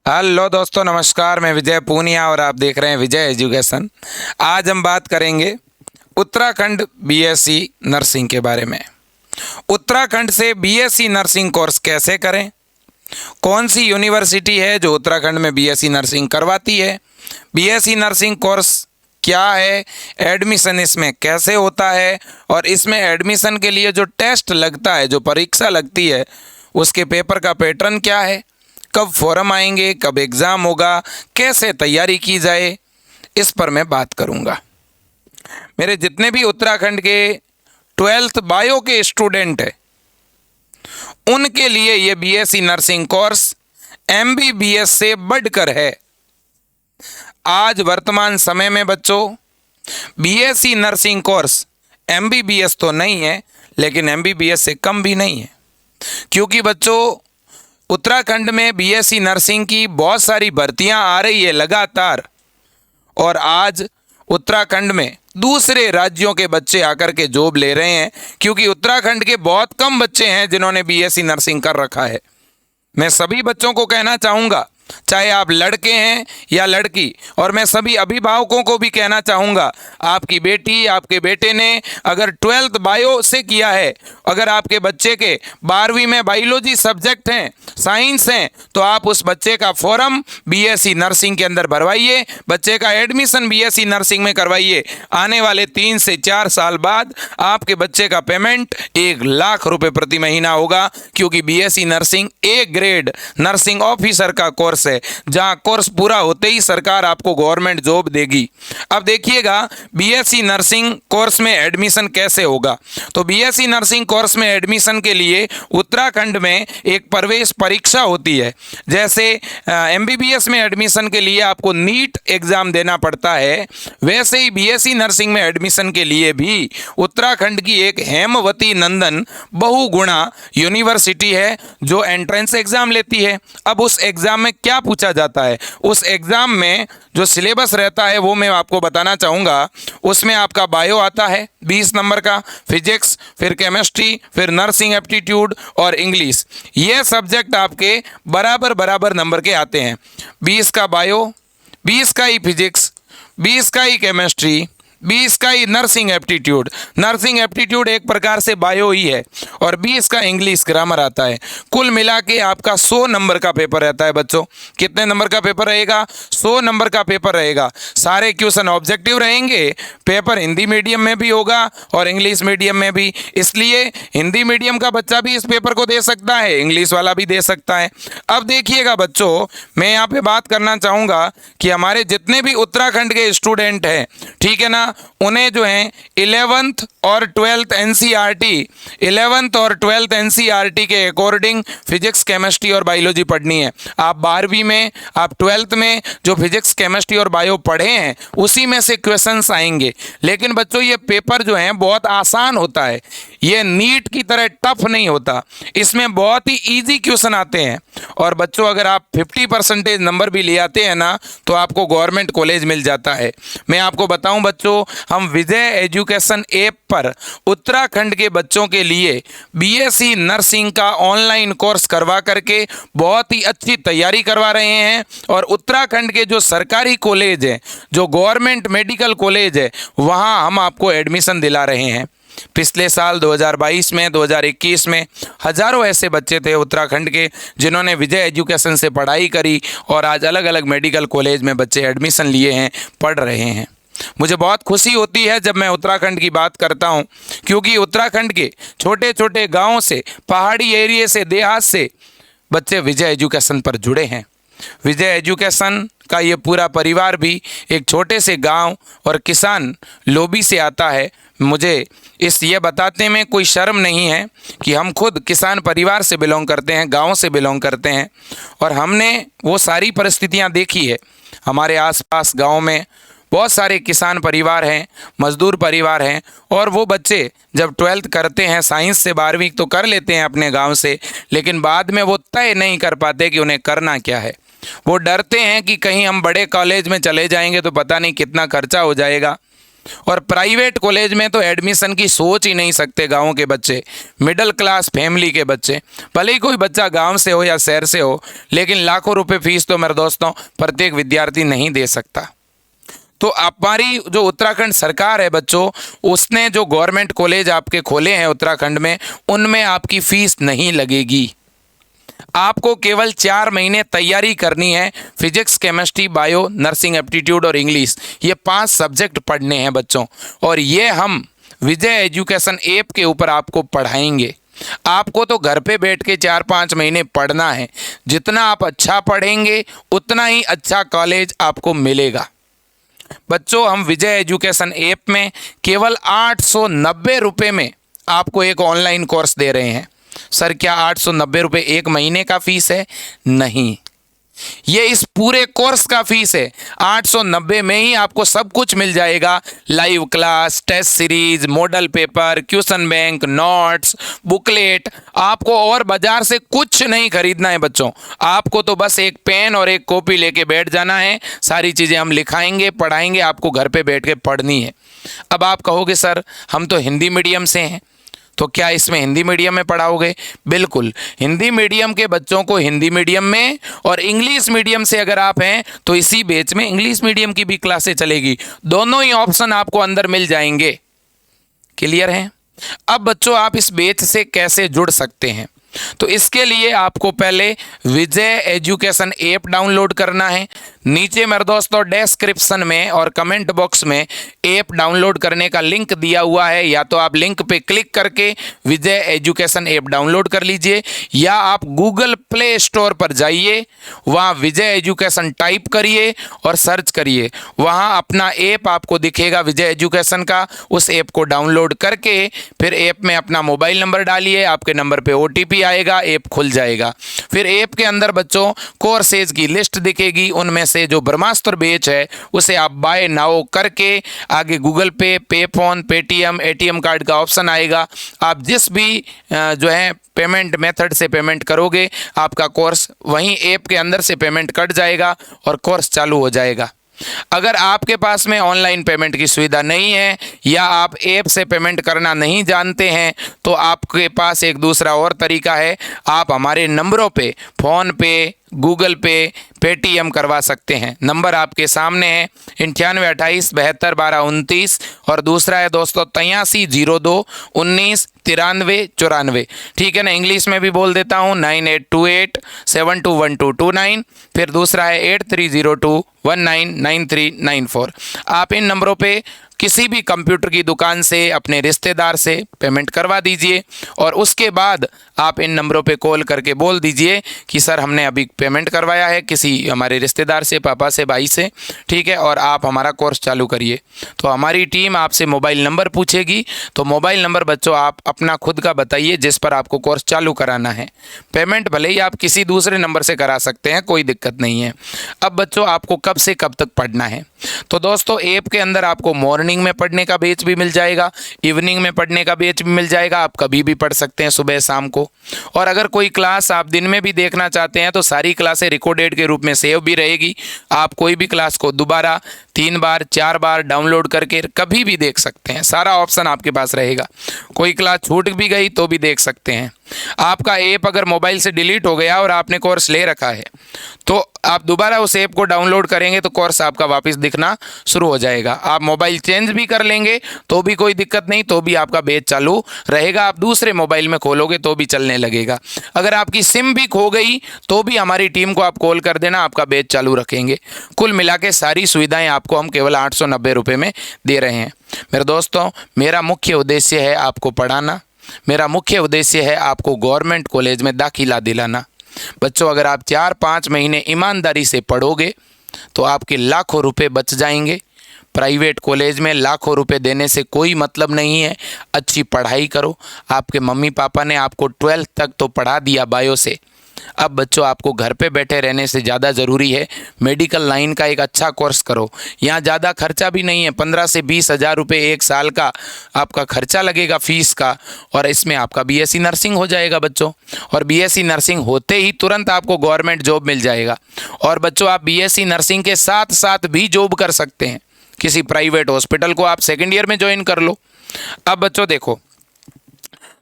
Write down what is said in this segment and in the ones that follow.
Hello दोस्तों, नमस्कार। मैं विजय पूनिया और आप देख रहे हैं विजय एजुकेशन। आज हम बात करेंगे उत्तराखंड बीएससी नर्सिंग के बारे में। उत्तराखंड से बीएससी नर्सिंग कोर्स कैसे करें, कौन सी यूनिवर्सिटी है जो उत्तराखंड में बीएससी नर्सिंग करवाती है, बीएससी नर्सिंग कोर्स क्या है, एडमिशन इसमें कैसे होता है और इसमें एडमिशन के लिए जो टेस्ट लगता है, जो परीक्षा लगती है, उसके पेपर का पैटर्न क्या है, कब फॉर्म आएंगे, कब एग्ज़ाम होगा, कैसे तैयारी की जाए, इस पर मैं बात करूंगा। मेरे जितने भी उत्तराखंड के 12th बायो के स्टूडेंट हैं, उनके लिए ये बीएससी नर्सिंग कोर्स एमबीबीएस से बढ़कर है। आज वर्तमान समय में बच्चों, बीएससी नर्सिंग कोर्स एमबीबीएस तो नहीं है, लेकिन एमबीबीएस से कम भी नहीं है, क्योंकि बच्चों उत्तराखंड में बीएससी नर्सिंग की बहुत सारी भर्तियां आ रही है लगातार। और आज उत्तराखंड में दूसरे राज्यों के बच्चे आकर के जॉब ले रहे हैं, क्योंकि उत्तराखंड के बहुत कम बच्चे हैं जिन्होंने बीएससी नर्सिंग कर रखा है। मैं सभी बच्चों को कहना चाहूँगा, चाहे आप लड़के हैं या लड़की, और मैं सभी अभिभावकों को भी कहना चाहूँगा, आपकी बेटी आपके बेटे ने अगर 12th बायो से किया है, अगर आपके बच्चे के 12वीं में बायोलॉजी सब्जेक्ट हैं, साइंस हैं, तो आप उस बच्चे का फॉर्म बीएससी नर्सिंग के अंदर भरवाइए, बच्चे का एडमिशन बीएससी नर्सिंग में करवाइए। आने वाले 3 से 4 साल बाद आपके बच्चे का पेमेंट 1 लाख रुपए प्रति महीना होगा, क्योंकि BSc nursing A grade nursing officer का कोर्स है, जहां कोर्स पूरा होते ही सरकार आपको गवर्नमेंट जॉब देगी। अब देखिएगा बीएससी नर्सिंग कोर्स में एडमिशन कैसे होगा। तो बीएससी नर्सिंग कोर्स में एडमिशन के लिए उत्तराखंड में एक प्रवेश परीक्षा होती है। जैसे एमबीबीएस में एडमिशन के लिए आपको नीट एग्जाम देना पड़ता है, वैसे ही बीएससी नर्सिंग में एडमिशन के लिए भी उत्तराखंड की एक हेमवती नंदन बहुगुणा यूनिवर्सिटी है जो एंट्रेंस एग्जाम लेती है। अब उस एग्जाम में क्या पूछा जाता है, उस एग्जाम में जो सिलेबस रहता है वो मैं आपको बताना चाहूँगा। उसमें आपका बायो आता है 20 नंबर का, फिजिक्स, फिर केमिस्ट्री, फिर नर्सिंग एप्टीट्यूड और इंग्लिश। ये सब्जेक्ट आपके बराबर बराबर नंबर के आते हैं। 20 का बायो, 20 का ही फिजिक्स, 20 का ही केमिस्ट्री, 20 का ही नर्सिंग एप्टीट्यूड। नर्सिंग एप्टीट्यूड एक प्रकार से बायो ही है, और 20 का इंग्लिश ग्रामर आता है। कुल मिला के आपका 100 नंबर का पेपर रहता है बच्चों। कितने नंबर का पेपर रहेगा? 100 नंबर का पेपर रहेगा। सारे क्वेश्चन ऑब्जेक्टिव रहेंगे। पेपर हिंदी मीडियम में भी होगा और इंग्लिश मीडियम में भी, इसलिए हिंदी मीडियम का बच्चा भी इस पेपर को दे सकता है, इंग्लिश वाला भी दे सकता है। अब देखिएगा बच्चों, मैं यहाँ पे बात करना चाहूँगा कि हमारे जितने भी उत्तराखंड के स्टूडेंट हैं, ठीक है ना, उन्हें जो है 11th और 12th एनसीईआरटी 11th और 12th एनसीईआरटी के अकॉर्डिंग फिजिक्स, केमिस्ट्री और बायोलॉजी पढ़नी है। आप 12वीं में, आप 12th में जो फिजिक्स, केमिस्ट्री और बायो पढ़े हैं, उसी में से क्वेश्चंस आएंगे। लेकिन बच्चों ये पेपर जो है बहुत आसान होता है, ये नीट की तरह टफ नहीं होता। इसमें बहुत ही ईजी क्वेश्चन आते हैं। और बच्चों अगर आप 50% नंबर भी ले आते हैं ना, तो आपको गवर्नमेंट कॉलेज मिल जाता है। मैं आपको बताऊं बच्चों, हम विजय एजुकेशन ऐप पर उत्तराखंड के बच्चों के लिए बीएससी नर्सिंग का ऑनलाइन कोर्स करवा करके बहुत ही अच्छी तैयारी करवा रहे हैं। और उत्तराखंड के जो सरकारी कॉलेज है, जो गवर्नमेंट मेडिकल कॉलेज है, वहां हम आपको एडमिशन दिला रहे हैं। पिछले साल 2022 में, 2021 में हजारों ऐसे बच्चे थे उत्तराखंड के जिन्होंने विजय एजुकेशन से पढ़ाई करी और आज अलग अलग मेडिकल कॉलेज में बच्चे एडमिशन लिए हैं, पढ़ रहे हैं। मुझे बहुत खुशी होती है जब मैं उत्तराखंड की बात करता हूं, क्योंकि उत्तराखंड के छोटे छोटे गांवों से, पहाड़ी एरिया से, देहात से बच्चे विजय एजुकेशन पर जुड़े हैं। विजय एजुकेशन का ये पूरा परिवार भी एक छोटे से गांव और किसान लोबी से आता है। मुझे ये बताने में कोई शर्म नहीं है कि हम खुद किसान परिवार से बिलोंग करते हैं, गांव से बिलोंग करते हैं, और हमने वो सारी परिस्थितियां देखी है। हमारे आसपास गांव में बहुत सारे किसान परिवार हैं, मजदूर परिवार हैं, और वो बच्चे जब 12th करते हैं, साइंस से 12वीं तो कर लेते हैं अपने गांव से, लेकिन बाद में वो तय नहीं कर पाते कि उन्हें करना क्या है। वो डरते हैं कि कहीं हम बड़े कॉलेज में चले जाएंगे तो पता नहीं कितना खर्चा हो जाएगा, और प्राइवेट कॉलेज में तो एडमिशन की सोच ही नहीं सकते गाँव के बच्चे, मिडिल क्लास फैमिली के बच्चे। भले ही कोई बच्चा गांव से हो या शहर से हो, लेकिन लाखों रुपए फीस तो मेरे दोस्तों प्रत्येक विद्यार्थी नहीं दे सकता। तो हमारी जो उत्तराखंड सरकार है बच्चों, उसने जो गवर्नमेंट कॉलेज आपके खोले हैं उत्तराखंड में, उनमें आपकी फीस नहीं लगेगी। आपको केवल 4 महीने तैयारी करनी है। Physics, chemistry, bio, nursing aptitude और इंग्लिश, ये 5 सब्जेक्ट पढ़ने हैं बच्चों, और ये हम विजय एजुकेशन ऐप के ऊपर आपको पढ़ाएंगे। आपको तो घर पे बैठ के 4-5 महीने पढ़ना है। जितना आप अच्छा पढ़ेंगे उतना ही अच्छा कॉलेज आपको मिलेगा। बच्चों, हम विजय एजुकेशन ऐप में केवल 890 रुपये में आपको एक ऑनलाइन कोर्स दे रहे हैं। सर, क्या 890 रुपये एक महीने का फीस है? नहीं, ये इस पूरे कोर्स का फीस है। 890 में ही आपको सब कुछ मिल जाएगा। Live class, test series, model paper, question bank, notes, booklet. आपको और बाजार से कुछ नहीं खरीदना है बच्चों। आपको तो बस एक पेन और एक कॉपी लेके बैठ जाना है। सारी चीज़ें हम लिखाएंगे, पढ़ाएंगे, आपको घर पे बैठ के पढ़नी है। अब आप कहोगे सर, हम तो हिंदी मीडियम से हैं, तो क्या इसमें हिंदी मीडियम में पढ़ाओगे? बिल्कुल, हिंदी मीडियम के बच्चों को हिंदी मीडियम में, और इंग्लिश मीडियम से अगर आप हैं तो इसी बैच में इंग्लिश मीडियम की भी क्लासें चलेगी। दोनों ही ऑप्शन आपको अंदर मिल जाएंगे। क्लियर है? अब बच्चों, आप इस बैच से कैसे जुड़ सकते हैं? तो इसके लिए आपको पहले विजय एजुकेशन ऐप डाउनलोड करना है। नीचे मेरे दोस्तों डिस्क्रिप्शन में और कमेंट बॉक्स में ऐप डाउनलोड करने का लिंक दिया हुआ है। या तो आप लिंक पे क्लिक करके विजय एजुकेशन ऐप डाउनलोड कर लीजिए, या आप गूगल प्ले स्टोर पर जाइए, वहाँ विजय एजुकेशन टाइप करिए और सर्च करिए। वहाँ अपना ऐप आपको दिखेगा विजय एजुकेशन का। उस ऐप को डाउनलोड करके फिर ऐप में अपना मोबाइल नंबर डालिए, आपके नंबर पे OTP आएगा, ऐप खुल जाएगा। फिर ऐप के अंदर बच्चों कोर्सेज की लिस्ट दिखेगी। उनमें से जो ब्रह्मास्त्र बैच है उसे आप बाय नाउ करके आगे गूगल पे, पे फोन, पेटीएम, ATM कार्ड का ऑप्शन आएगा। आप जिस भी जो है पेमेंट मेथड से पेमेंट करोगे, आपका कोर्स वहीं ऐप के अंदर से पेमेंट कट जाएगा और कोर्स चालू हो जाएगा। अगर आपके पास में ऑनलाइन पेमेंट की सुविधा नहीं है या आप ऐप से पेमेंट करना नहीं जानते हैं, तो आपके पास एक दूसरा और तरीका है। आप हमारे नंबरों पे फ़ोन पे, गूगल पे, पेटीएम करवा सकते हैं। नंबर आपके सामने है 9828721229, और दूसरा है दोस्तों 8302199394। ठीक है ना? इंग्लिश में भी बोल देता हूँ 9828721229। फिर दूसरा है 8302199394। आप इन नंबरों पे किसी भी कंप्यूटर की दुकान से अपने रिश्तेदार से पेमेंट करवा दीजिए, और उसके बाद आप इन नंबरों पे कॉल करके बोल दीजिए कि सर हमने अभी पेमेंट करवाया है किसी हमारे रिश्तेदार से, पापा से, भाई से, ठीक है, और आप हमारा कोर्स चालू करिए। तो हमारी टीम आपसे मोबाइल नंबर पूछेगी। तो मोबाइल नंबर बच्चों आप अपना खुद का बताइए जिस पर आपको कोर्स चालू कराना है। पेमेंट भले ही आप किसी दूसरे नंबर से करा सकते हैं, कोई दिक्कत नहीं है। अब बच्चों, आपको कब से कब तक पढ़ना है? तो दोस्तों, ऐप के अंदर आपको मॉर्निंग में पढ़ने का बैच भी मिल जाएगा, इवनिंग में पढ़ने का बैच भी मिल जाएगा। आप कभी भी पढ़ सकते हैं, सुबह शाम को। और अगर कोई क्लास आप दिन में भी देखना चाहते हैं तो सारी क्लासें रिकॉर्डेड के रूप में सेव भी रहेगी। आप कोई भी क्लास को दोबारा 3 बार 4 बार डाउनलोड करके कभी भी देख सकते हैं। सारा ऑप्शन आपके पास रहेगा। कोई क्लास छूट भी गई तो भी देख सकते हैं। आपका ऐप अगर मोबाइल से डिलीट हो गया और आपने कोर्स ले रखा है, तो आप दोबारा उस ऐप को डाउनलोड करेंगे तो कोर्स आपका वापस दिखना शुरू हो जाएगा। आप मोबाइल चेंज भी कर लेंगे तो भी कोई दिक्कत नहीं, तो भी आपका बैच चालू रहेगा। आप दूसरे मोबाइल में खोलोगे तो भी चलने लगेगा। अगर आपकी सिम भी खो गई तो भी हमारी टीम को आप कॉल कर देना, आपका बैच चालू रखेंगे। कुल मिला के सारी सुविधाएं आपको हम केवल 890 रुपये में दे रहे हैं। मेरे दोस्तों, मेरा मुख्य उद्देश्य है आपको पढ़ाना। मेरा मुख्य उद्देश्य है आपको गवर्नमेंट कॉलेज में दाखिला दिलाना। बच्चों, अगर आप 4-5 महीने ईमानदारी से पढ़ोगे तो आपके लाखों रुपए बच जाएंगे। प्राइवेट कॉलेज में लाखों रुपए देने से कोई मतलब नहीं है। अच्छी पढ़ाई करो। आपके मम्मी पापा ने आपको 12th तक तो पढ़ा दिया बायो से। अब बच्चों, आपको घर पे बैठे रहने से ज़्यादा ज़रूरी है मेडिकल लाइन का एक अच्छा कोर्स करो। यहाँ ज़्यादा खर्चा भी नहीं है। 15 से 20 हज़ार रुपये एक साल का आपका खर्चा लगेगा फीस का, और इसमें आपका BSc नर्सिंग हो जाएगा बच्चों। और BSc नर्सिंग होते ही तुरंत आपको गवर्नमेंट जॉब मिल जाएगा। और बच्चों, आप BSc नर्सिंग के साथ साथ भी जॉब कर सकते हैं। किसी प्राइवेट हॉस्पिटल को आप सेकेंड ईयर में ज्वाइन कर लो। अब बच्चों देखो,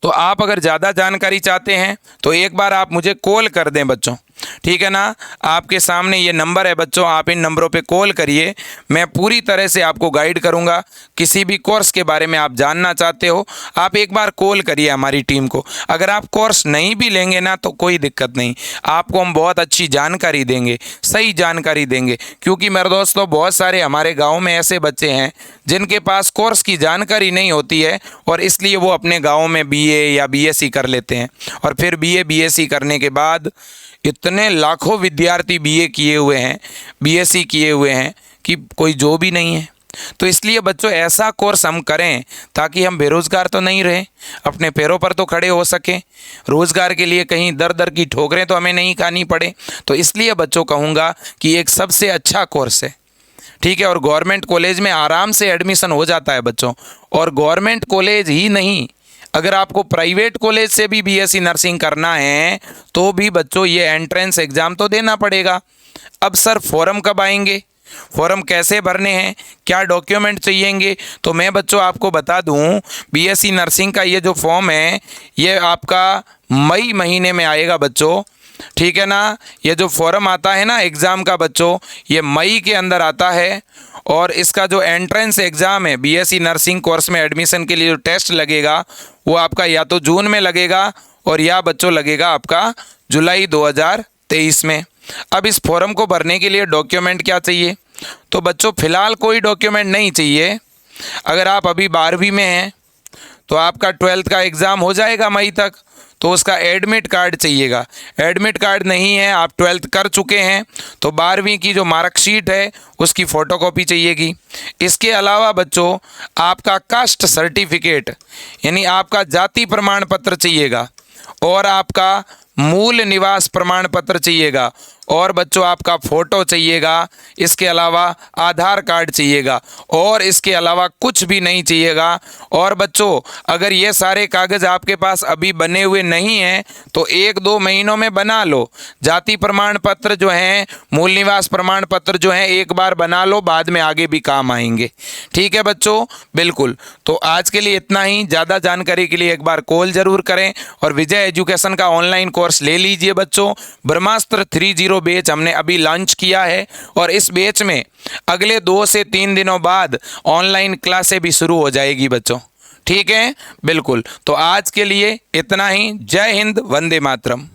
तो आप अगर ज़्यादा जानकारी चाहते हैं तो एक बार आप मुझे कॉल कर दें बच्चों, ठीक है ना। आपके सामने ये नंबर है बच्चों, आप इन नंबरों पे कॉल करिए। मैं पूरी तरह से आपको गाइड करूँगा। किसी भी कोर्स के बारे में आप जानना चाहते हो, आप एक बार कॉल करिए हमारी टीम को। अगर आप कोर्स नहीं भी लेंगे ना तो कोई दिक्कत नहीं, आपको हम बहुत अच्छी जानकारी देंगे, सही जानकारी देंगे। क्योंकि मेरे दोस्तों, बहुत सारे हमारे गाँव में ऐसे बच्चे हैं जिनके पास कोर्स की जानकारी नहीं होती है और इसलिए वो अपने गाँव में BA या BSc कर लेते हैं। और फिर BA BSc करने के बाद इतने लाखों विद्यार्थी BA किए हुए हैं, BSc किए हुए हैं कि कोई जॉब ही नहीं है। तो इसलिए बच्चों ऐसा कोर्स हम करें ताकि हम बेरोज़गार तो नहीं रहें, अपने पैरों पर तो खड़े हो सकें, रोज़गार के लिए कहीं दर दर की ठोकरें तो हमें नहीं खानी पड़े। तो इसलिए बच्चों कहूँगा कि एक सबसे अच्छा कोर्स है, ठीक है। और गवर्नमेंट कॉलेज में आराम से एडमिशन हो जाता है बच्चों। और गवर्नमेंट कॉलेज ही नहीं, अगर आपको प्राइवेट कॉलेज से भी BSc नर्सिंग करना है तो भी बच्चों ये एंट्रेंस एग्ज़ाम तो देना पड़ेगा। अब सर फॉर्म कब आएंगे, फॉर्म कैसे भरने हैं, क्या डॉक्यूमेंट चाहिएंगे, तो मैं बच्चों आपको बता दूं, BSc नर्सिंग का ये जो फॉर्म है ये आपका मई महीने में आएगा बच्चों, ठीक है ना। ये जो फॉर्म आता है ना एग्ज़ाम का बच्चों, ये मई के अंदर आता है। और इसका जो एंट्रेंस एग्ज़ाम है BSc नर्सिंग कोर्स में एडमिशन के लिए जो टेस्ट लगेगा वो आपका या तो जून में लगेगा और या बच्चों लगेगा आपका जुलाई 2023 में। अब इस फॉर्म को भरने के लिए डॉक्यूमेंट क्या चाहिए, तो बच्चों फ़िलहाल कोई डॉक्यूमेंट नहीं चाहिए। अगर आप अभी 12वीं में हैं तो आपका 12th का एग्ज़ाम हो जाएगा मई तक, तो उसका एडमिट कार्ड चाहिएगा। एडमिट कार्ड नहीं है, आप 12th कर चुके हैं, तो 12वीं की जो मार्कशीट है उसकी फ़ोटोकॉपी चाहिएगी। इसके अलावा बच्चों आपका कास्ट सर्टिफिकेट यानी आपका जाति प्रमाण पत्र चाहिएगा और आपका मूल निवास प्रमाण पत्र चाहिएगा और बच्चों आपका फ़ोटो चाहिएगा। इसके अलावा आधार कार्ड चाहिएगा और इसके अलावा कुछ भी नहीं चाहिएगा। और बच्चों अगर ये सारे कागज़ आपके पास अभी बने हुए नहीं हैं तो 1-2 महीनों में बना लो। जाति प्रमाण पत्र जो हैं, मूल निवास प्रमाण पत्र जो हैं, एक बार बना लो, बाद में आगे भी काम आएंगे, ठीक है बच्चों। बिल्कुल, तो आज के लिए इतना ही। ज़्यादा जानकारी के लिए एक बार कॉल ज़रूर करें और विजय एजुकेशन का ऑनलाइन कोर्स ले लीजिए बच्चों। ब्रह्मास्त्र 30 बैच हमने अभी लॉन्च किया है और इस बैच में अगले 2 से 3 दिनों बाद ऑनलाइन क्लासें भी शुरू हो जाएगी बच्चों, ठीक है। बिल्कुल, तो आज के लिए इतना ही। जय हिंद, वंदे मातरम।